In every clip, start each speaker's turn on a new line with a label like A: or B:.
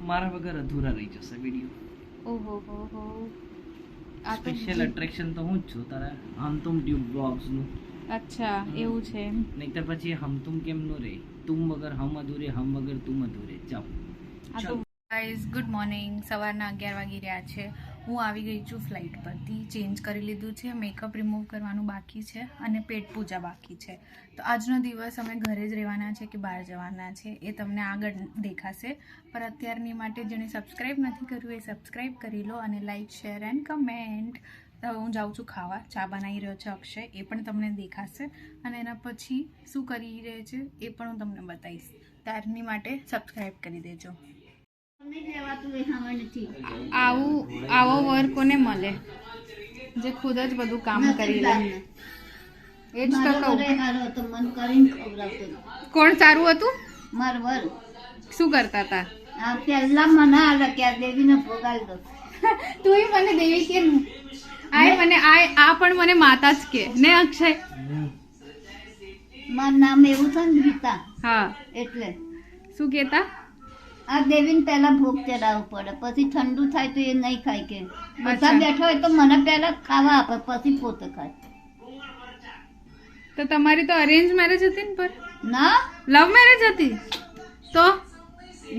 A: મારા વગર અધૂરા રહી જશે વિડિયો.
B: ઓહો હો હો. આ તો
A: સ્પેશિયલ એટ્રેક્શન તો હું જ છું તારા હમતુમ ટ્યુબ બ્લોગ્સ નું.
B: અચ્છા એવું છે.
A: નહીતર પછી હમતુમ કેમ નો રહે? તુમ વગર હમ અધૂરે, હમ વગર તુમ અધૂરે. જાઓ.
B: આ તો ગાઈઝ ગુડ મોર્નિંગ. સવારના 11 વાગી રહ્યા છે. હું આવી ગઈ છું ફ્લાઇટ પરથી. ચેન્જ કરી લીધું છે, મેકઅપ રિમૂવ કરવાનું બાકી છે અને પેટ પૂજા બાકી છે. તો આજનો દિવસ અમે ઘરે જ રહેવાના છે કે બહાર જવાના છે એ તમને આગળ દેખાશે. પણ અત્યારની માટે જેણે સબસ્ક્રાઈબ નથી કર્યું એ સબસ્ક્રાઈબ કરી લો અને લાઈક શેર એન્ડ કમેન્ટ. તો હું જાઉં છું ખાવા. ચા બનાવી રહ્યો છે અક્ષય, એ પણ તમને દેખાશે અને એના પછી શું કરી રહે છે એ પણ હું તમને બતાવીશ. ત્યારની માટે સબસ્ક્રાઈબ કરી દેજો. આવો વર કોને મળે જે ખુદ જ બધું કામ કરી લે? એ જ તો કહું. કોણ સારું હતું? શું કરતા હતા? તું મને દેવી કે મને આ પણ મને માતા જ કે ને અક્ષય.
C: મારું નામ એવું છે ને ગીતા.
B: હા
C: એટલે
B: શું કેતા?
C: આ દેવીને પહેલા ભોગ ચડાવવું પડે, પછી ઠંડુ થાય તો એ નહીં ખાય કે બધા બેઠા હોય તો મને પહેલા ખાવા આપે પછી પોતે ખાય.
B: તો તમારી તો અરેન્જ મેરેજ હતી ને? પર
C: ના,
B: લવ મેરેજ હતી. તો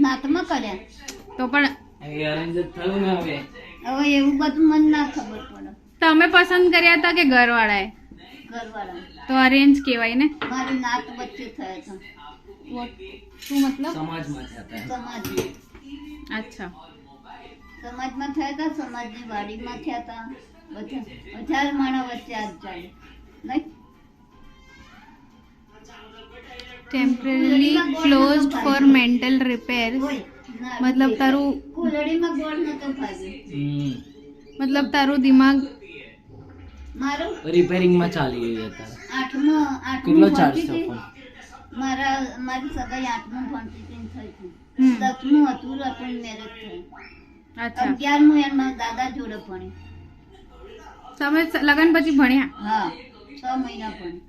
C: નાતમાં કર્યા
B: તો પણ
A: અરેન્જ જ થયું ને હવે.
C: હવે એવું બધું મને ના ખબર પડે.
B: તમે પસંદ કર્યા હતા કે ઘરવાળાએ?
C: ઘરવાળા.
B: તો અરેન્જ કહેવાય ને.
C: મારી નાત વચ્ચે થયા હતા.
B: શું મતલબ?
A: સમાજમાં થયા હતા.
C: સમાજમાં.
B: અચ્છા,
C: સમાજમાં થયા હતા, સમાજની વાડીમાં થયા હતા. બધા 1000 માણસ વચ્ચે આજ ચાલે નહીં.
B: Temporary closed four mental repair. મતલબ તારું
C: કુલડીમાં ગોળ નતો ભાગ્યો.
B: મતલબ તારું દિમાગ
C: મારું
A: રિપેરિંગ માં ચાલી રહી હતા.
C: કેટલો
A: ચાર્જ થયો?
C: મારી સગાઈ 8મું ભણતી થઈ હતી.
B: હમ.
C: 10મું હતું રતન મેરેજ થઈ.
B: અચ્છા,
C: 11મું એના દાદા જોડે ભણી.
B: તમે લગ્ન પછી ભણ્યા?
C: હા, 6 મહિના ભણી.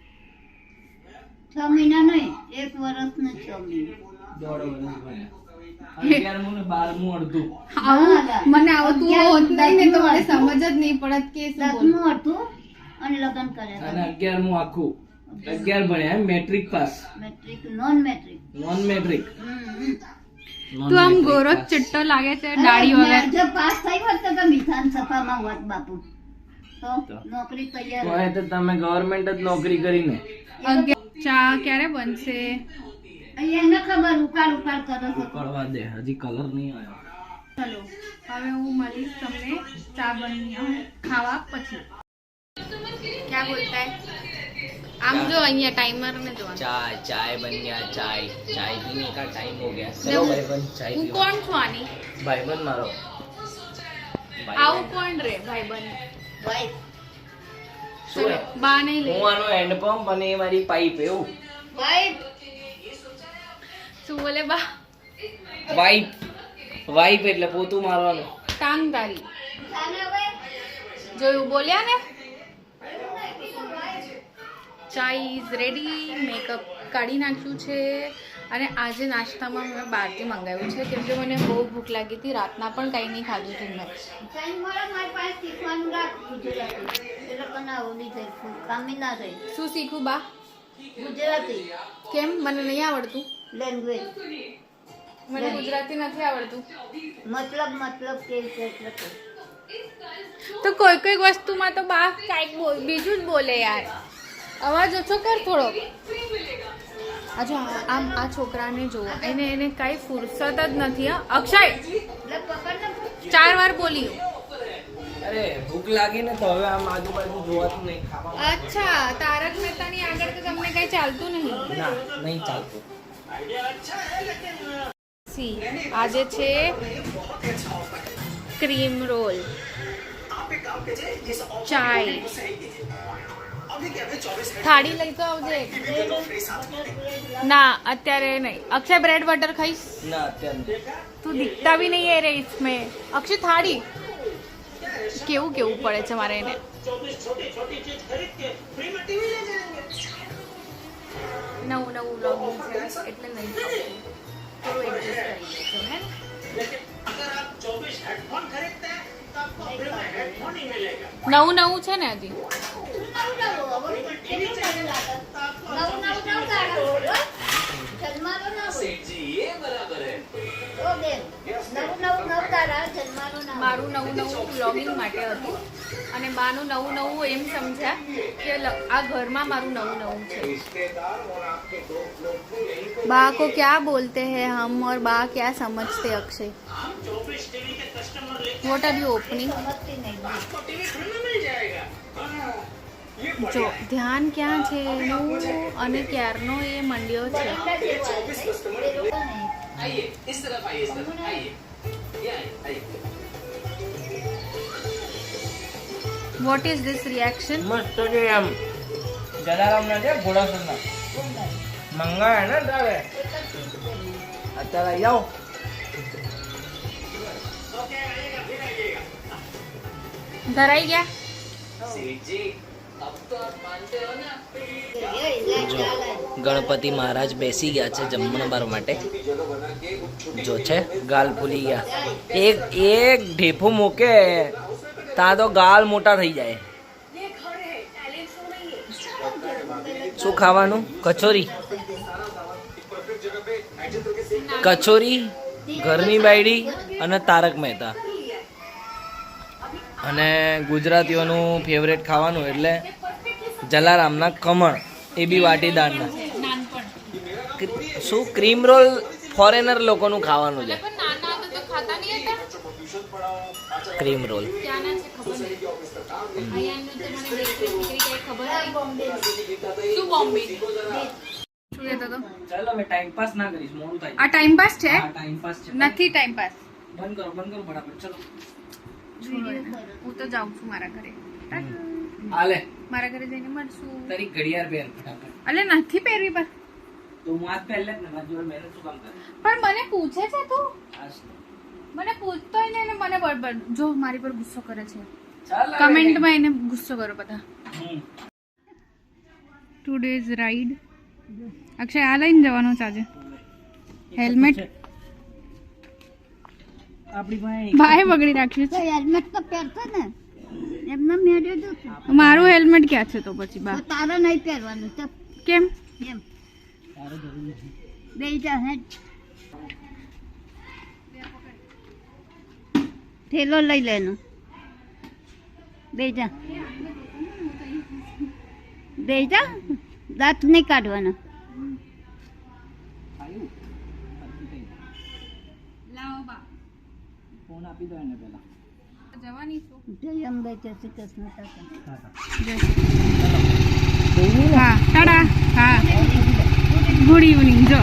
C: 6 મહિના નહીં, 1 વર્ષ ને 6 મહિના.
A: 1.5 વર્ષ ભણ્યા. 11મું ને 12મું અડધું.
B: આવું મને આવતું હોત નહીં ને તો મને સમજ જ નહીં પડત કે શું બોલું.
C: 10મું હતું અને લગ્ન કર્યા
A: અને 11મું આખું 11 ભણ્યા. Matric pass.
C: Matric non matric.
A: Non matric.
B: તું આમ ગોરો ચિટ્ટો લાગે છે દાઢી વગર.
C: જો પાસ થઈ હોત તો વિધાન સભામાં હોત બાપુ તો નોકરી તૈયાર.
A: તો એ તો તમે ગવર્મેન્ટ જ નોકરી કરીને.
B: ચા ક્યારે બનશે?
C: એને ખબર ઉકાળ કરો છો.
A: કરવા દે, હજી કલર નહીં આવ્યો.
B: ચલો હવે હું મળીશ તમને ચા બની ખાવા પછી. ક્યાં બોલતા હે? આમ જો અહીંયા ટાઈમર ને જો.
A: चाय बन गया. चाय पीने का टाइम हो गया. चलो भाईबंध चाय
B: હું
A: पियो.
B: કોણ છું આની?
A: भाईबंध मारो.
B: આવું કોણ રે ભાઈબંધ?
C: ભાઈ
A: શું હે?
B: બા નહીં લે.
A: હું આનો હેન્ડ પંપ અને એ મારી પાઇપ. એવું
C: ભાઈ
B: શું બોલે બા?
A: વાઇપ એટલે પોતું મારવાનું.
B: ટાંગ તારી
C: ચાલે હવે
B: જોયું બોલ્યા ને. ચા ઇઝ રેડી. મેકઅપ કાઢી નાખ્યું છે અને આજે નાસ્તામાં મેં બહારથી મંગાવ્યું છે કેમ કે મને બહુ ભૂખ લાગી હતી. રાતના પણ કંઈ નહીં ખાધું હતું મેં.
C: સાઈન મારા મારી પાસે શીખવાનું રાખ ગુજરાતી. એ લોકોને આવડી જાય કામી ના રહે.
B: શું શીખું બા?
C: ગુજરાતી
B: કેમ? મને નહીં આવડતું.
C: લેંગ્વેજ.
B: મને ગુજરાતી નથી આવડતું.
C: મતલબ કે એટલે કે.
B: તો કોઈ વસ્તુમાં તો બા કાંઈક બીજું જ બોલે યાર. અવાજ ઓછો કર થોડો. અચ્છા આમ આ છોકરાને જુઓ, એને કાંઈ ફુરસત જ નથી. હા અક્ષય
C: એટલે પકડને
B: 4 વાર બોલી.
A: અરે ભૂખ લાગી ને તો હવે આમ આજુબાજુ જોવાતું નહીં. ખાવા
B: અચ્છા તારક મહેતાની આગળ તો તમને કઈ ચાલતું નહીં.
A: ના નહીં ચાલતું.
B: આજે છે ક્રીમ રોલ, ચાય, થાળી લઈ તો આવજે. ના અત્યારે નહીં. અક્ષય બ્રેડ બટર ખાઈશ?
A: ના અત્યારે
B: તું દીખતા भी नहीं है रे इसमें. अक्षय थाड़ी કેવું પડે છે મારે એને. નવું વ્લોગિંગ છે એટલે નહીં થોડું એડજસ્ટ કરી દેજો હે. નવું નવું છે ને હજી. મારું નવું નવું વ્લોગિંગ માટે હતું અને બાનું નવું નવું એમ સમજ્યા કે આ ઘરમાં મારું નવું નવું છે. बा को क्या बोलते हैं हम और बा क्या समझते Akshay. What are you opening? જો ધ્યાન ક્યાં છે એનું અને ક્યારનો એ મંડ્યો છે. What is this reaction?
D: મસ્ત છે એમ જલારામ ના છે ઘોડાસર ના મંગા હે ને તારે અત્યારે આવી જાઓ.
B: ધરાઈ ગયા.
A: જો ગણપતિ મહારાજ બેસી ગયા છે જમણવાર માટે. જો છે ગાલ ફૂલી ગયા. એક એક ઢેફો મૂકે ત્યાં તો ગાલ મોટા થઈ જાય. શું ખાવાનું? કચોરી. કચોરી, ઘરની બાયડી અને તારક મહેતા. અને ગુજરાતીઓનું ફેવરેટ ખાવાનું એટલે જલારામના ખમણ, એ બી વાટીદારના. શું ક્રીમ રોલ ફોરેનર લોકોનું ખાવાનું છે. ક્રીમ રોલ ચાલો હવે ટાઈમ પાસ ના કરીશ, મોડું થાય.
B: આ ટાઈમ પાસ છે?
A: હા ટાઈમ પાસ છે.
B: નથી ટાઈમ પાસ.
A: બંધ કરો બરાબર. ચલો
B: હું તો જાઉં છું મારા ઘરે.
A: હાલે
B: મારા ઘરે જઈને મળશું.
A: તારી ઘડિયાળ પહેર ફટાફટ.
B: અલે નથી પહેરવી પર.
A: તો હું આજ પહેલે જ ને મારી જોડે મહેનત શું કામ કરે?
B: પણ મને પૂછે છે તું.
A: આજ તો.
B: મને પૂછતોય ને મને બરાબર જો મારી પર ગુસ્સો કરે છે.
A: ચાલ હવે.
B: કમેન્ટમાં એને ગુસ્સો કરો બધા.
A: હમ.
B: Today's ride. અક્ષય આ લઈને જવાનો છે આજે. હેલ્મેટ
A: આપણી પાસે
B: ભાઈ બગડી રાખ્યું છે.
C: હેલ્મેટ તો પહેરતો ને એમને મેળ્યો તો
B: મારું હેલ્મેટ ક્યાં છે તો પછી બા?
C: તારે નહીં પહેરવાનું તો
B: કેમ?
C: એમ
A: તારે જરૂર નથી.
C: બે જા હે થેલો લઈ લેનો. બે જા દાંત નહીં કાઢવાના.
A: આવ્યું?
B: લાવો બા.
A: ફોન આપી દો એને પહેલા.
B: જવાની છું.
C: જય અંબે જય શ્રી કૃષ્ણ કાકા.
B: હા ટાટા. હા ગુડ ઇવનિંગ. જો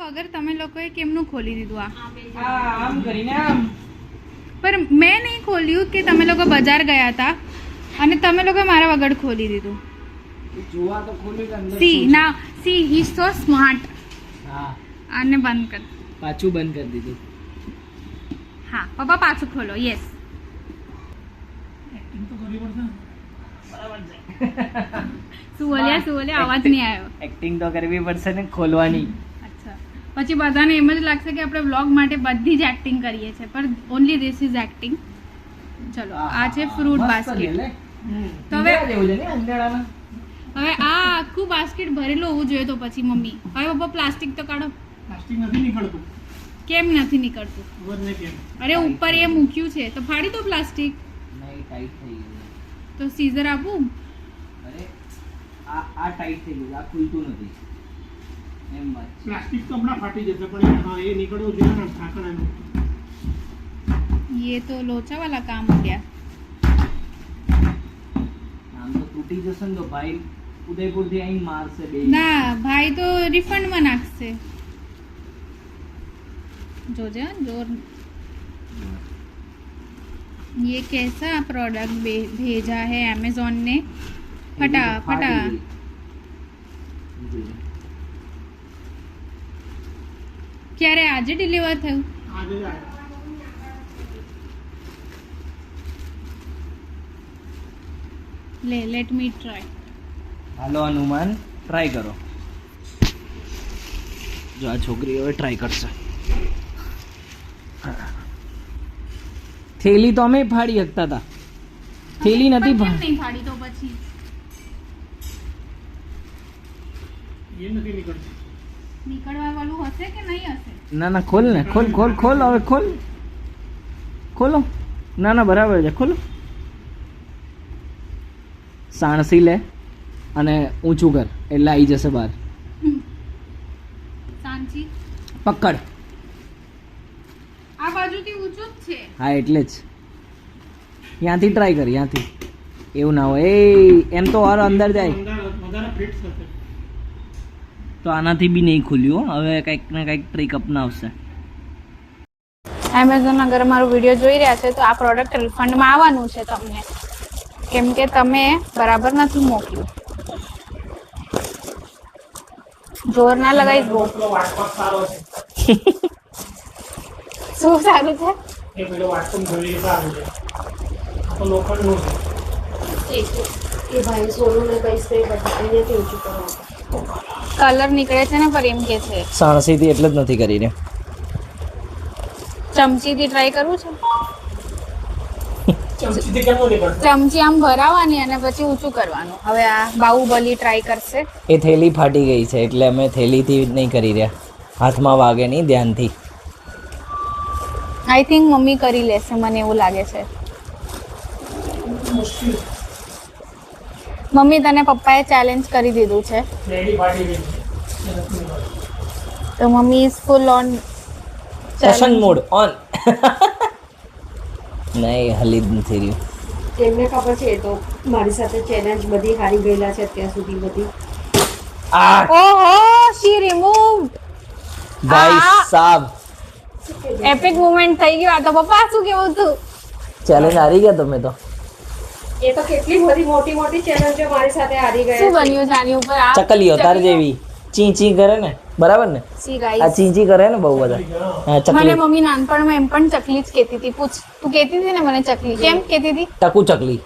B: વગર તમે લોકોએ કેમનું ખોલી દીધું આ?
A: આમ કરીને આમ.
B: પણ મેં નહીં ખોલ્યું કે તમે લોકો બજાર ગયા હતા અને તમે લોકો મારા વગર ખોલી દીધું.
A: જોવા તો ખોલ્યું કે અંદર
B: સી
A: શું છે?
B: ના સી હી સો સ્માર્ટ.
A: હા
B: આને બંધ કર.
A: પાછું બંધ કરી દીધું.
B: હા પપ્પા પાછું ખોલો. યસ. શું બોલ્યા અવાજ નહીં આવ્યો.
A: એક્ટિંગ તો કરવી પડશે ને ખોલવાની.
B: અચ્છા પછી બધાને એમ જ લાગશે કે આપણે વ્લોગ માટે બધી જ એક્ટિંગ કરીએ છીએ પણ ઓનલી ધીસ ઇઝ એક્ટિંગ. ચલો આ છે ફ્રૂટ બાસ્કેટ. તો હવે હવે આ આખું બાસ્કેટ ભરેલું હોવું જોઈએ તો પછી મમ્મી હવે પપ્પા પ્લાસ્ટિક તો કાઢો.
D: પ્લાસ્ટિક નથી નીકળતું.
B: કેમ નથી નીકળતું?
D: ખબર નહીં કેમ.
B: અરે ઉપર એ મૂક્યું છે તો ફાડી દો પ્લાસ્ટિક.
A: નહીં ટાઈટ થઈ ગયું.
B: તો સીઝર આપું?
A: અરે આ ટાઈટ થઈ ગયું. આ ખુલતું નથી એમ વાત છે.
D: પ્લાસ્ટિક તો હમણાં ફાટી જશે પણ હા એ નીકળવું જોઈએ ને ઢાંકણાનું.
B: ये तो लोचा वाला काम हो गया.
A: આમ તો તૂટી જશે ને તો ભાઈ ઉદયપુર થી અહીં મારશે બે.
B: ના ભાઈ તો રિફંડ માં નાખશે. જોજે જોર. ये कैसा प्रोडक्ट भेजा है अमेज़न ने? फटा फटा. ક્યારે આજે ડિલિવર થયું?
D: આજે જ આવ્યો.
B: લે લેટ મી ટ્રાય.
A: હાલો હનુમાન ટ્રાય કરો. જો આ છોકરી હવે ટ્રાય કરશે. થેલી તો અમે ફાડી શકતા હતા, થેલી નથી
B: પણ કેમ
A: ફાડી.
B: નહીં ફાડી તો પછી નીકળવા વાળું હશે કે નહીં હશે?
A: ના ના ખોલ ને, ખોલ ખોલ ખોલ, હવે ખોલ, ખોલો. ના ના બરાબર છે, ખોલો. સાણસી લે અને ઊંચું કર એટલે આવી જશે બહાર.
B: સાંચી
A: પકડ.
B: આ બાજુથી ઊંચું જ છે.
A: હા એટલે જ ત્યાંથી ટ્રાય કર, ત્યાંથી. એવું ના હોય, એ એમ તો ઓર અંદર જાય તો આનાથી બી નહીં ખુલ્યું હો. હવે કંઈક ને કંઈક ટ્રીક અપનાવશે.
B: એમેઝોન અગર મારો વિડીયો જોઈ રહ્યા છે તો આ પ્રોડક્ટ રિફંડમાં આવવાનું છે તમને, કેમ કે તમે બરાબર નથી મોકલ્યું. જોર ના લગાવીશ બહુ. શું સારું છે? કલર નીકળે છે ને પર એમ કે છે
A: સાણસીથી એટલે જ નથી કરી રહ્યા.
B: ચમચીથી ટ્રાય કરવું છે. ચમચી આમ ભરાવાની અને પછી ઊંચું કરવાનું. હવે આ બાહુબલી ટ્રાય કરશે.
A: એ થેલી ફાટી ગઈ છે એટલે અમે થેલીથી નહીં કરી રહ્યા. હાથમાં વાગે નહીં, ધ્યાનથી.
B: આઈ થિંક મમ્મી કરી લેશે, મને એવું લાગે છે. મમ્મી તને પપ્પાએ ચેલેન્જ કરી દીધું છે તો mummy is full on
A: session mode on. નહીં હલી જ નથી રહ્યું.
E: તેમને ખબર છે એ તો મારી સાથે ચેલેન્જ બધી હારી ગયેલા છે અત્યાર સુધી બધી.
A: આ
B: ઓહો શી રિમૂવ્ડ.
A: ભાઈ સાબ
B: એપિક મોમેન્ટ થઈ ગયો. આ તો પપ્પા શું કેવું તું?
A: ચેલેન્જ હારી ગયા તમે તો.
E: એ તો કેટલી બધી મોટી મોટી ચેલેન્જો મારી સાથે હારી
B: શું
E: ગયા છે.
B: બન્યું છે આની ઉપર? આ
A: ચકલીઓ તાર જેવી ચી ચી કરે ને, બરાબર ને?
B: સી
A: આ
B: ગાઈસ,
A: ચી ચી કરે ને બહુ બધા. હા
B: મને
A: ચકલી,
B: મમ્મી નાનપણમાં એમ પણ ચકલી જ કહેતી હતી. પૂછ, તું કહેતી હતી ને મને ચકલી? કેમ કહેતી હતી?
A: ટકુ ચકલી,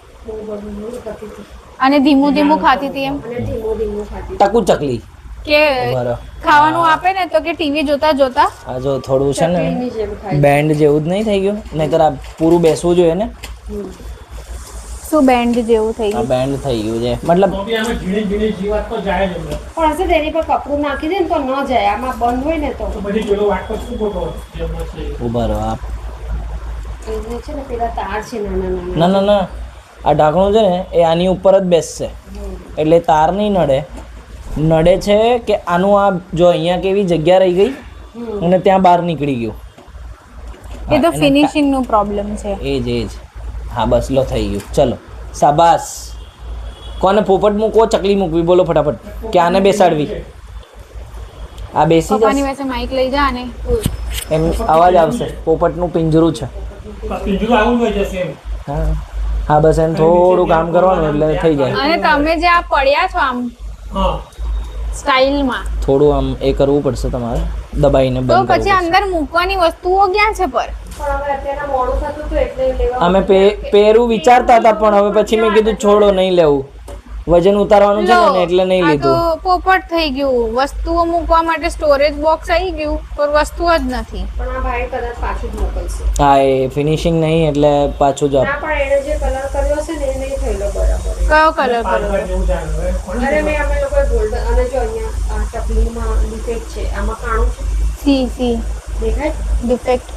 B: અને ધીમું ધીમું ખાતી હતી એમ
E: અને ધીમું ધીમું ખાતી.
A: ટકુ ચકલી.
B: કે
A: બરાબર.
B: ખાવાનું આપે ને તો કે ટીવી જોતા જોતા
A: આ જો થોડું છે ને
E: ચકલીની જેમ ખાય.
A: બેન્ડ જેવું જ નહીં થઈ ગયું, નહીતર આ પૂરું બેસવું જોઈએ ને.
B: શું બેન્ડ જેવું થઈ
A: આ
B: ગયું.
A: બેન્ડ થઈ ગયું છે, મતલબ
E: પણ હશે તેની પર કપડું નાખી દે ને તો ન જાય. આમાં બંધ હોય ને તો
A: ઉભા રહો આપ.
E: એને છે ને પેલા તાર છે નાના નાના.
A: ના ના ના, આ ઢાંકણું છે ને એ આની ઉપર જ બેસશે એટલે તાર નહીં નડે. નડે છે કે આનું આ જો અહીંયા કેવી જગ્યા રહી ગઈ અને ત્યાં બહાર નીકળી ગયું.
B: એ તો ફિનિશિંગ નું પ્રોબ્લેમ છે.
A: એ જ હા બસ લો થઈ ગયું. ચલો શાબાશ. કોને પોપટ મૂકવો ચકલી મૂકવી બોલો ફટાફટ, કે આને બેસાડવી? આ બેસી
B: પપ્પાની
A: જશે,
B: પાસે માઇક લઈ જા અને
A: એમ અવાજ આવશે. પોપટનું પિંજરું છે. હા હા બસ એને થોડું કામ કરવાનું એટલે થઈ જાય.
B: અને તમે જે આ પડ્યા છો આમ સ્ટાઇલમાં,
A: થોડું આમ એ કરવું પડશે તમારે, દબાઈને
B: તો
A: બંધ
B: પછી
A: કરવું
B: અંદર મૂકવાની વસ્તુઓ ક્યાં છે પર?
E: પણ હવે અત્યારે મોડું થતું હતું એટલે લેવા.
A: અમે પહેરું વિચારતા હતા પણ હવે પછી મેં કીધું છોડો નહીં લેવું, વજન ઉતારવાનું છે ને એટલે નહીં
B: આ તો
A: લીધું.
B: પોપટ થઈ ગયું. વસ્તુઓ મૂકવા માટે સ્ટોરેજ બોક્સ આવી ગયું પણ વસ્તુઓ જ નથી.
E: પણ આ ભાઈ કદાચ પાછું જ મોકલશે.
A: હા એ ફિનિશિંગ નહીં એટલે પાછું જ આપ.
E: ના પણ એને જે કલર કર્યો છે ને એ નહીં થયેલો બરાબર.
B: કયો કલર કર્યો?
E: અરે મેં અમે લોકોએ ગોલ્ડન અને જો અહીંયા આ ચકલીમાં ડિફેક્ટ છે, આમાં કાણું છે
B: સી સી
E: દેખાય.
B: ડિફેક્ટ.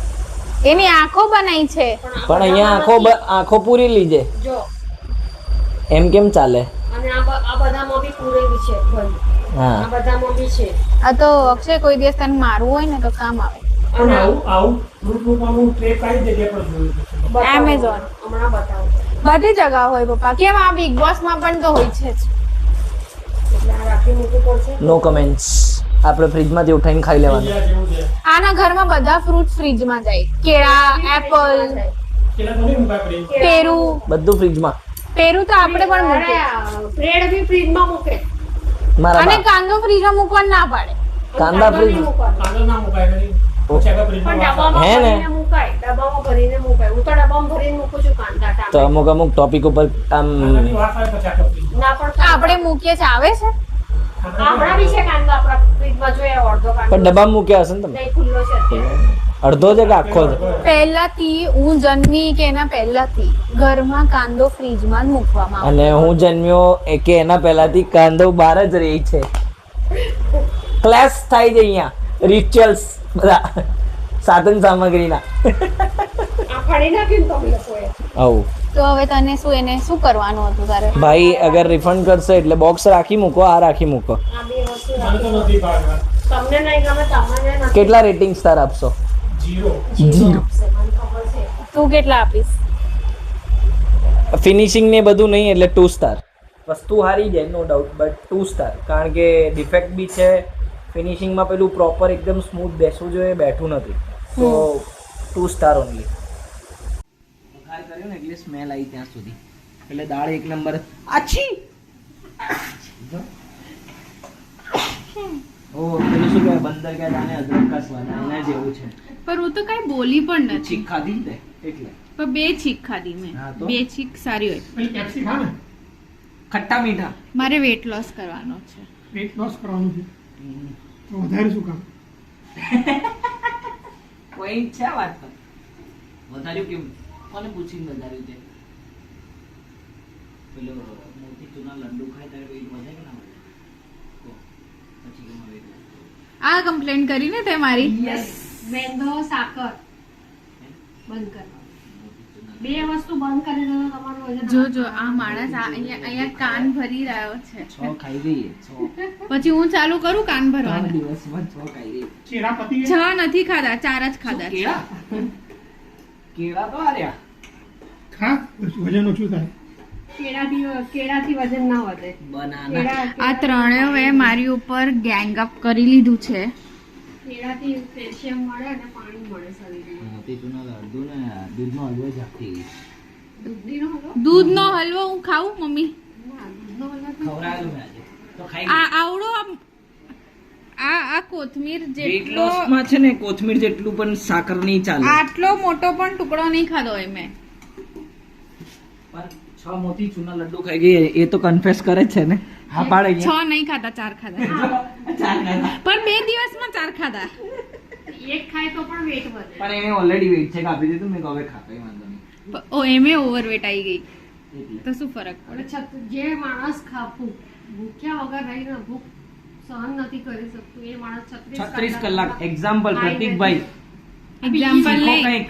B: એની આંખો બનાવી છે.
A: પણ અહીંયા આંખો પૂરી લીજે,
E: જો
A: એમ કેમ ચાલે?
E: અને આ બધામાં બી પૂરેલી છે ભાઈ.
A: હા
E: આ બધામાં બી છે.
B: આ તો અક્ષય કોઈ દિવસ તને મારવું હોય ને તો કામ આવે.
E: અને
B: Amazon.
E: હમણાં બતાવો.
B: બધી જગા હોય પપ્પા. કેમ આ બિગ બોસ માં પણ તો હોય છે જ.
E: એટલે આ રાખી મૂકવું પડશે.
A: No comments. આપણે ફ્રીજમાંથી ઉઠાઈને ખાઈ લેવાનું.
B: આના ઘરમાં બધા ફ્રૂટ ફ્રીજમાં જાય. કેળા, એપલ, પેરું.
A: બધું ફ્રીજમાં.
B: પેરું તો આપણે પણ
E: અરે
B: મૂકીએ.
E: બ્રેડ બી ફ્રીજમાં મૂકે.
A: મારા
B: અને
A: બા
B: કાંદો ફ્રીજમાં મૂકવાનું ના પાડે.
A: કાંદા ફ્રીજ
E: નહીં મૂકવાનું. પણ ડબ્બામાં
A: હે ને?
E: ભરીને મુકાય. ડબ્બામાં ભરીને મુકાય. હું તો ડબ્બામાં ભરીને મૂકું છું કાંદા
A: તો
E: ટામેટા.
A: અમુક અમુક ટોપિક ઉપર આમ
E: ના પણ
B: આપણે મૂકીએ છે આવે છે.
E: હમણાં બી છે કાંદા આપણા ફ્રીજમાં. જોઈએ અડધો કાંદો
A: પણ ડબ્બામાં મૂક્યા હશે ને તમે?
E: નહીં ખુલ્લો છે અત્યારે.
A: અડધો છે કે આખો છે?
B: પહેલાથી હું જન્મી કે એના પહેલાથી ઘરમાં કાંદો ફ્રીજમાં જ મૂકવામાં આવે.
A: અને હું જન્મ્યો કે એના પહેલાથી કાંદો બહાર જ રહી છે. ક્લેશ થાય છે અહીંયા રિચ્યુઅલ્સ બધા સાધન સામગ્રીના.
E: આ ફાડી નાખ્યું ને તમે લોકોએ.
A: આવું
B: તો હવે તને શું એને શું કરવાનું હતું તારે?
A: ભાઈ અગર રિફંડ કરશે એટલે બોક્સ રાખી મૂકો, આ રાખી મૂકો.
E: આ બે વસ્તુ રાખી દો. તમને નહીં ગમે તમને નથી.
A: કેટલા રેટિંગ સ્ટાર આપશો?
E: Zero
A: Zero.
E: આપશે, મને ખબર છે.
B: તું કેટલા આપીશ?
A: ફિનિશિંગ ને બધું નહીં એટલે 2 સ્ટાર. વસ્તુ સારી છે નો ડાઉટ, બટ 2 સ્ટાર, કારણ કે ડિફેક્ટ બી છે. ફિનિશિંગમાં પેલું પ્રોપર એકદમ સ્મૂથ બેસવું જોઈએ, બેઠું નથી. તો 2 સ્ટાર ઓનલી. વઘાર કર્યો ને એટલે સ્મેલ આવી ત્યાં સુધી, એટલે દાળ એક નંબર. આછી ઓ પેલું શું કહેવાય, બંદર કે દાને અદરક કા સ્વાદ, એના જેવું છે.
B: પણ હું તો કઈ બોલી પણ નથી.
A: છીક ખાધી ને એટલે
B: પણ 2 છીક ખાધી મેં.
A: હા તો?
B: 2 છીક સારી હોય.
A: ખટ્ટા મીઠા.
B: મારે વેટ લોસ કરવાનો છે.
F: વેટ લોસ કરવાનું છે તો વધારે શું કામ?
A: કોઈ છે વાત પર વધાર્યું કેમ? કોને પૂછીને વધાર્યું તે? પેલો મોતીચૂરના લડ્ડુ ખાય ત્યારે વેટ વધે કે ના વધે? તો પછી કેમાં વેટ વધે?
B: આ કમ્પ્લેન કરીને તે મારી.
E: મેંદો સાકર બંધ કરો. બે વસ્તુ બંધ કરી દો તો તમારું વજન
B: જો આ માણસ અહીંયા કાન ભરી રહ્યો છે.
A: 6 ખાઈ ગઈ 6
B: પછી હું ચાલુ કરું કાન
A: 3
B: ભરવાના.
A: દિવસમાં 6 ખાઈ ગઈ.
F: ચેરા પતી
B: 6 નથી ખાધા, 4 જ ખાધા છે.
A: કેળા તો આર્યા.
F: ખા વજન ઓછું થાય.
E: કેળાથી વજન ના વધે.
A: બનાના
B: આ ત્રણેય મારી ઉપર ગેંગ અપ કરી લીધું છે.
E: કેળાથી કેલ્શિયમ મળે અને પાણી મળે શરીરમાં.
A: મોતીચૂરના લડ્ડુ ને દૂધનો હલવો જ આપી ગઈ.
E: દૂધીનો હલવો?
B: દૂધનો હલવો હું ખાઉં મમ્મી?
E: ના, દૂધનો હલવો
A: ખવડાવેલું મેં આજે તો ખાઈ
B: આ આવડો આ કોથમીર
A: વેટ
B: જેટલો
A: લોસમાં છે ને કોથમીર જેટલું પણ સાકર નહીં ચાલે.
B: આટલો મોટો પણ ટુકડો નહીં ખાધો હોય મેં.
A: પણ 6 મોતીચૂરના લડ્ડુ ખાઈ ગઈ એ તો કન્ફેસ કરે જ છે ને. હા પાડે
B: 6 નહીં ખાધા, 4 ખાધા. પણ 2 દિવસમાં 4 ખાધા.
E: એક ખાય તો પણ વેટ વધે.
A: પણ એને ઓલરેડી વેટ છે કાપી દીધું મેં, હવે ખા કઈ વાંધો નહીં.
B: ઓ એમે ઓવરવેટ આવી ગઈ
A: એટલે
B: તો શું ફરક પડે?
E: જે માણસ ભૂખ્યા વગર રહીને ભૂખ સહન નથી કરી શકતું એ માણસ
A: 36 કલાક એક્ઝામ્પલ પ્રતીકભાઈ
B: એક્ઝામ્પલ
A: શીખો
B: નહીં
A: કંઈક,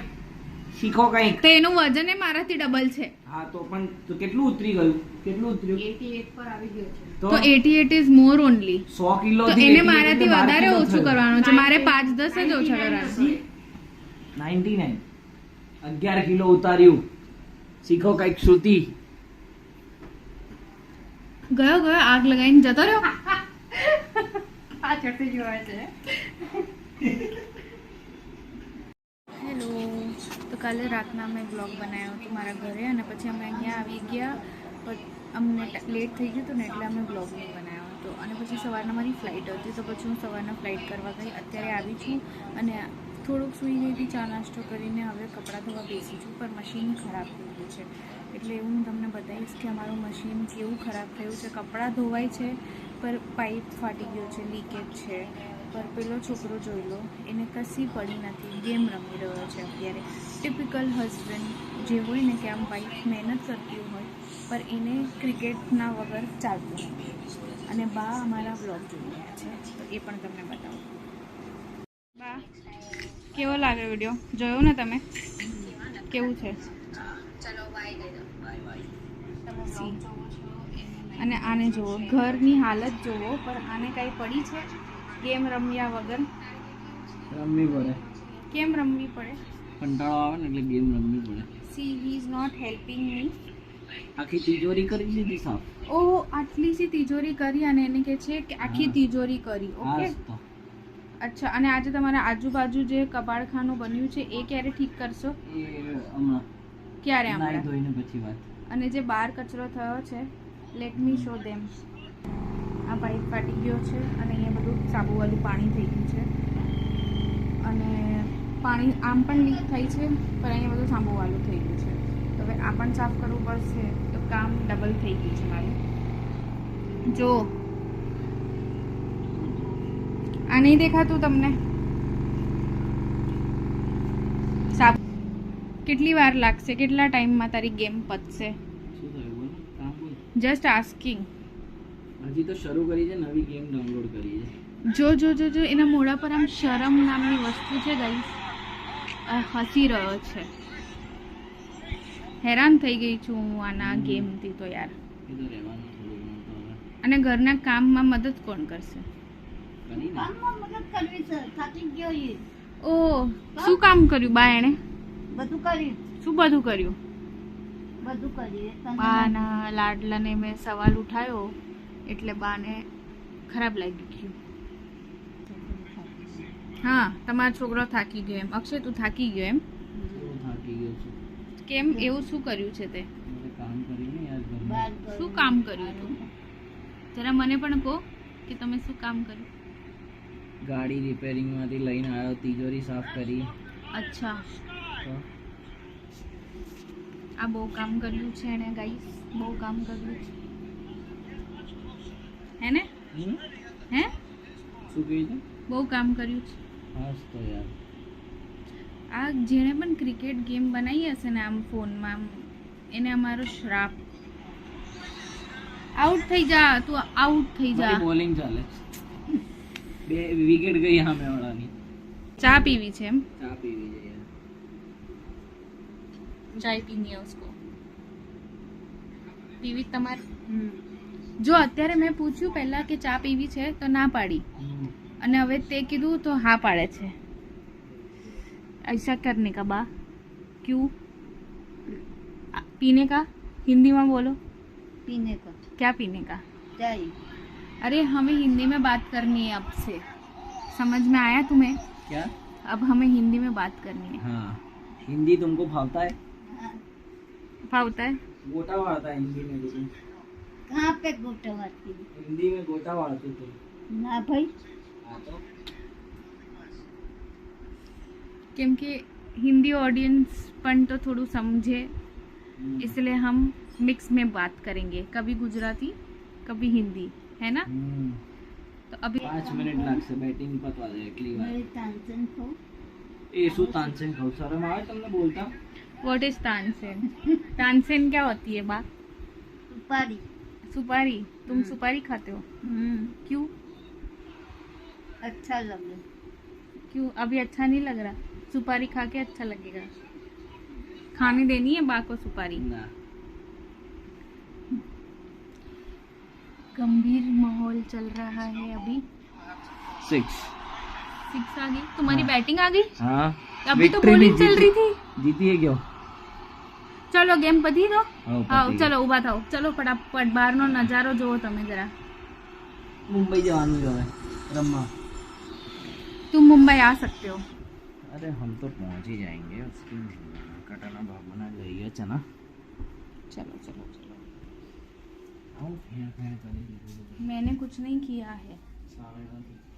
A: શીખો કંઈક.
B: તો એનું વજન એ મારાથી ડબલ છે.
A: હા તો પણ તો કેટલું ઉતરી ગયું? કેટલું ઉતર્યું?
E: 88 પર આવી ગયો છે.
A: તો
B: તો 88 ઇઝ મોર ઓનલી.
A: 100 કિલો
B: તો એને મારાથી વધારે ઓછું કરવાનું છે. મારે 5-10 જ ઓછા કરવાનું છે.
A: 99 11 કિલો ઉતાર્યું. શીખો કંઈક શ્રુતિ.
B: ગયો આગ લગાવીને જતો રહ્યો.
E: પાછળથી જોવે છે.
B: હેલો, તો કાલે રાતના મેં બ્લોગ બનાવ્યો હતો મારા ઘરે અને પછી અમે અહીંયા આવી ગયા. પણ અમને લેટ થઈ ગયું હતું ને એટલે અમે બ્લોગ નહીં બનાવ્યો હતો. અને પછી સવારના મારી ફ્લાઇટ હતી તો પછી હું સવારના ફ્લાઇટ કરવા ગઈ. અત્યારે આવી છું અને થોડુંક સૂઈ ગઈ હતી, ચા નાસ્તો કરીને હવે કપડાં ધોવા બેસી છું. પણ મશીન ખરાબ થઈ ગયું છે એટલે હું તમને બતાવીશ કે અમારું મશીન કેવું ખરાબ થયું છે. કપડાં ધોવાય છે પર પાઇપ ફાટી ગયો છે, લીકેજ છે. પર પેલો છોકરો જોઈ લો, એને કશી પડી નથી, ગેમ રમી રહ્યો છે અત્યારે. ટિપિકલ હસબન્ડ જે હોય ને કે આમ વાઈફ મહેનત કરતી હોય પર એને ક્રિકેટના વગર ચાલતું નથી. અને બા અમારા બ્લોગ જોઈ રહ્યા છે તો એ પણ તમને બતાવું. બા કેવો લાગે વિડીયો? જોયો ને તમે? કેવું છે? સી. અને આને જુઓ, ઘરની હાલત જુઓ, પણ આને કાંઈ પડી છે ગેમ રમ્યા વગર?
A: રમવી પડે,
B: કેમ રમવી પડે?
A: કંટાળો આવે ને એટલે ગેમ રમવી પડે.
B: She he is not helping me.
A: આખી તિજોરી કરી દીધી સાફ.
B: ઓહ, આટલી સી તિજોરી કરી અને એને કહે છે કે આખી તિજોરી કરી. ઓકે,
A: હા તો
B: અચ્છા. અને આજે તમારા આજુબાજુ જે કબાડખાનું બન્યું છે એ ક્યારે ઠીક કરશો?
A: એ હમણાં
B: ક્યારે
A: નાઈ
B: હમણાં?
A: ધોઈને પછી વાત.
B: અને જે બહાર કચરો થયો છે, લેટ મી શો ધેમ. આ પાઇપ ફાટી ગયો છે અને અહીંયા બધું સાબુવાળું પાણી થઈ ગયું છે. અને પાણી આમ પણ લીક થાય છે પણ અહીંયા બધું સાબુવાળું થઈ ગયું છે. તો હવે આ પણ સાફ કરવું પડશે. તો કામ ડબલ થઈ ગયું છે મારું. જો આ નહીં દેખાતું તમને? સાપ કેટલી વાર લાગશે? કેટલા ટાઈમમાં તારી ગેમ પતશે?
A: શું થયું બોલો? કામ બોલ.
B: Just asking.
A: હજી તો શરૂ કરી છે, નવી ગેમ ડાઉનલોડ કરી છે.
B: જો જો જો જો એના મોઢા પર આમ શરમ નામની વસ્તુ છે ગાઈસ. હસી રહ્યો છે. હેરાન થઈ ગઈ છું હું આના ગેમથી તો યાર.
A: એ તો રહેવાનું થોડું ઘણું તો હવે
B: અને ઘરના કામમાં મદદ કોણ કરશે?
A: કરી ને.
C: કામમાં મદદ કરવી છે, થાકી ગયો એ.
B: ઓ શું કામ કર્યું બા એણે?
C: બધું કરી,
B: શું બધું કર્યું?
C: બધું કરીએ.
B: બાના લાડલાને મેં સવાલ ઉઠાયો એટલે બાને ખરાબ લાગી ગયું. હા, તમારો છોકરો થાકી ગયો એમ. અક્ષય તું થાકી ગયો એમ?
A: હું થાકી ગયો છું.
B: કેમ? એવું શું કર્યું છે તે?
A: મારે કામ કર્યું ને યાર ઘરમાં.
C: બહાર ગયો.
B: શું કામ કર્યું તું? જરા મને પણ કહો કે તમે શું કામ કર્યું.
A: ગાડી રિપેરિંગમાંથી લઈને આવ્યો, તિજોરી સાફ કરી.
B: અચ્છા,
A: તો
B: આ બહુ કામ કર્યું છે એણે ગાઈસ. બહુ કામ કર્યું છે હે ને? હે?
A: શું કહ્યું છે?
B: બહુ કામ કર્યું છે.
A: હાસ તો યાર.
B: આ જેણે પણ ક્રિકેટ ગેમ બનાવી હશે ને આમ ફોનમાં, એને અમારો શ્રાપ. આઉટ થઈ જા તું, આઉટ થઈ જા.
A: મારી બોલિંગ ચાલે. 2 વિકેટ ગઈ સામે વાળાની.
B: ચા પીવી છે એમ?
A: ચા પીવી છે યાર.
B: ચાય પીની है उसको. પીવી તમારે? જો અત્યારે મેં પૂછ્યું પહેલા કે ચા પીવી છે તો ના પાડી, અને હવે તે કીધું તો હા પાડે છે. ऐसा करने का बा क्यों? पीने का हिंदी में बोलो.
C: पीने को
B: क्या पीने का?
C: चाय.
B: अरे हमें हिंदी में बात करनी है अब से. समझ में आया तुम्हें?
A: क्या?
B: अब हमें हिंदी में बात करनी है.
A: हाँ, हिंदी तुमको फावता है?
B: फावता है?
A: गोटा वाળता है हिंदी में तुम.
C: कहाँ पे गोटा वाती?
A: हिंदी में गोटा वाળते थे.
C: ना भाई.
A: हाँ तो
B: કેમ કે हिंदी ऑडियंस પણ તો થોડું સમझे, इसलिए हम मिक्स में बात करेंगे. कभी गुजराती कभी हिंदी, है ना? तो अभी
A: 5 મિનિટ લાગશે બેટિંગ પતવા દે એટલી વાર.
C: मेरे तानसेन को
A: એ શું તાનસેન કહું? શરમ આવે તમને બોલતા?
B: What is Tansen? तानसेन क्या होती है बा?
C: सुपारी.
B: सुपारी. तुम सुपारी खाते हो? क्यों?
C: अच्छा लगे.
B: क्यों अभी अच्छा नहीं लग रहा? सुपारी खा के अच्छा लगेगा. खाने देनी है बा को सुपारी.
A: ના.
B: गंभीर माहौल चल रहा है अभी.
A: 6.
B: 6 आ गई तुम्हारी बैटिंग आ गई.
A: हाँ,
B: अभी तो
A: victory
B: बॉलिंग
A: भी
B: चल रही थी.
A: જીતી ગયો.
B: चलो गेम पती दो.
A: हाँ,
B: आओ
A: પતી
B: चलो उभा થાઓ. चलो फटाफट બહારનો નજારો જોવો તમે જરા.
A: મુંબઈ જવાનું છે હવે રમવા.
B: तुम मुंबई आ सकते हो.
A: अरे हम तो पहुंच ही जाएंगे. उसकी कटाना भागना जाइए है ना.
B: चलो चलो चलो.
A: आओ फेर फेर करी दीजिए.
B: मैंने कुछ नहीं किया है.
A: सारे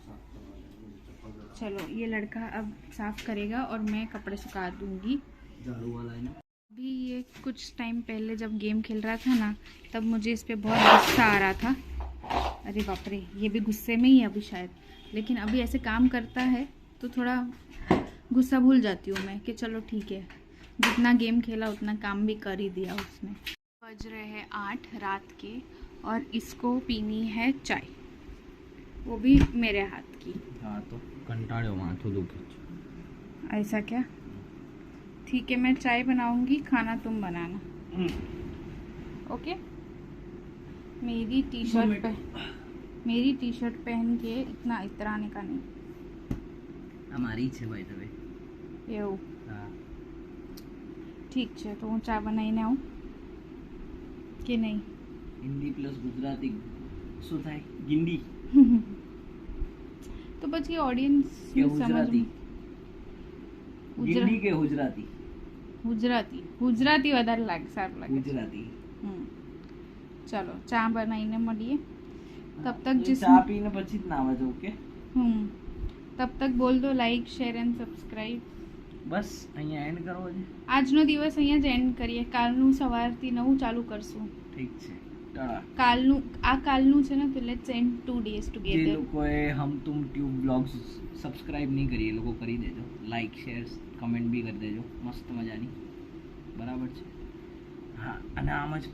A: साफ करवा
B: चलो ये लड़का अब साफ करेगा और मैं कपड़े सुखा दूंगी.
A: झाड़ू वाला है ना.
B: अभी ये कुछ टाइम पहले जब गेम खेल रहा था ना, तब मुझे इस पे बहुत गुस्सा आ रहा था. अरे बाप रे, ये भी गुस्से में ही है अभी शायद. लेकिन अभी ऐसे काम करता है तो थोड़ा गुस्सा भूल जाती हूँ मैं कि चलो ठीक है, जितना गेम खेला उतना काम भी कर ही दिया उसने. बज रहे हैं 8 रात के और इसको पीनी है चाय, वो भी मेरे हाथ की.
A: हाँ तो कंटाळ्यो माथું દુખે છે.
B: ऐसा क्या? ठीक है, मैं चाय बनाऊंगी, खाना तुम बनाना. ओके. मेरी टी शर्ट पहन के इतना इतराने का नहीं.
A: અમારી છે ભાઈ તમે.
B: એવું?
A: હા.
B: ઠીક છે, તો હું ચા બનાવીને આવું કે નહીં?
A: હિન્દી પ્લસ ગુજરાતી શું થાય? ગિંડી
B: તો પછી ઓડિયન્સ
A: કે ગુજરાતી? ગિંડી કે ગુજરાતી?
B: ગુજરાતી વધારે સારું લાગે.
A: ગુજરાતી.
B: ચલો ચા બનાવીને મળીએ. तब तक
A: ચા પીને પછી જ નાવા જવું કે?
B: तब तक बोल दो लाइक शेयर एंड सब्सक्राइब.
A: બસ અહીંયા એન્ડ કરવો છે.
B: આજનો દિવસ અહીંયા જ એન્ડ કરીએ. કાલનું સવારથી નવું ચાલુ કરશું.
A: ઠીક છે.
B: કાલનું છે ને તો લેટ્સ એન્ડ 2 days
A: જે
B: ટુગેધર.
A: લોકોએ હમ તુમ ટ્યુબ બ્લોગ્સ સબસ્ક્રાઇબ નહીં કરી એ લોકો કરી દેજો, લાઈક શેર કમેન્ટ બી કરી દેજો, મસ્ત મજાની. બરાબર છે. હા, અને આમ જ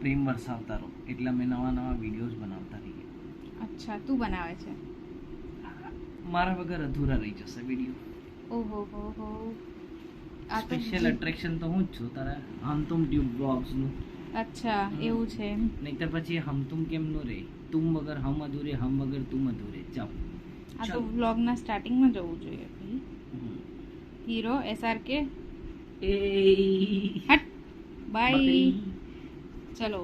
A: પ્રેમ વરસાવતા રહો એટલે અમે નવા નવા વિડીયોઝ બનાવતા રહીએ.
B: અચ્છા, તું બનાવે છે?
A: મારા વગર અધૂરા રહી જશે વિડીયો.
B: ઓહો હો હો. આ તો
A: સ્પેશિયલ અટ્રેક્શન તો હું જ છું તારા હમ તુમ ટ્યુબ બ્લોગ્સનું.
B: અચ્છા, એવું છે.
A: નહીતર પછી હમ તુમ કેમ નો રહે? તુમ વગર હમ અધૂરે, હમ વગર તુમ અધૂરે. ચાલ
B: આ તો વ્લોગના સ્ટાર્ટિંગમાં જવું જોઈએ ભાઈ. હીરો SRK
A: એ
B: હટ બાય. ચલો